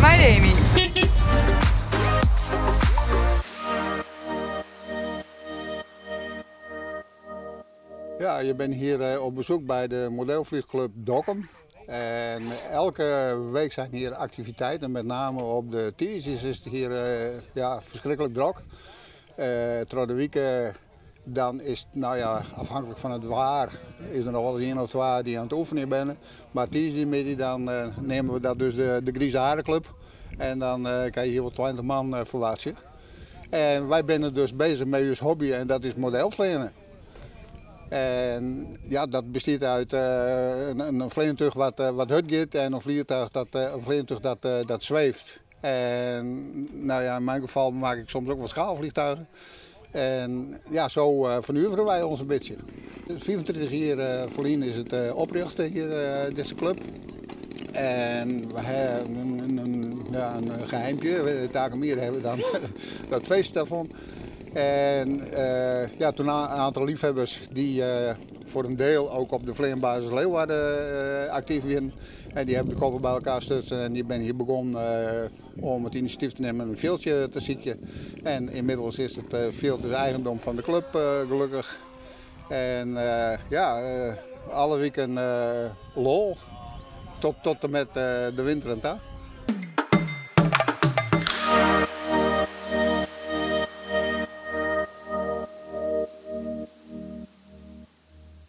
My Demi. Ja, je bent hier op bezoek bij de modelvliegclub Dokkum. En elke week zijn hier activiteiten, met name op de Tiesjes is het hier verschrikkelijk druk. Trouw de week dan is het, nou ja, afhankelijk van het waar, is er nog wel eens 1 of 2 die aan het oefenen zijn. Maar Tiesje dan nemen we dat dus de Grieze Harenclub. En dan kan je hier wel 20 man verwachten. En wij zijn dus bezig met ons hobby en dat is modelvliegen. En ja, dat bestaat uit een vliegtuig wat hut gaat en een vliegtuig dat zweeft. En nou ja, in mijn geval maak ik soms ook wat schaalvliegtuigen. En ja, zo vernuiveren wij ons een beetje. 24 jaar geleden is het oprichten hier, deze club. En we hebben een geheimpje, Takenmeer hebben we dan dat feest daarvan. En toen een aantal liefhebbers die voor een deel ook op de vleerbasis Leeuwarden actief zijn. En die hebben de koppen bij elkaar gestutst en die ben hier begonnen om het initiatief te nemen een veldje te zieken. En inmiddels is het veld dus eigendom van de club gelukkig. En alle weken lol tot en met de winter en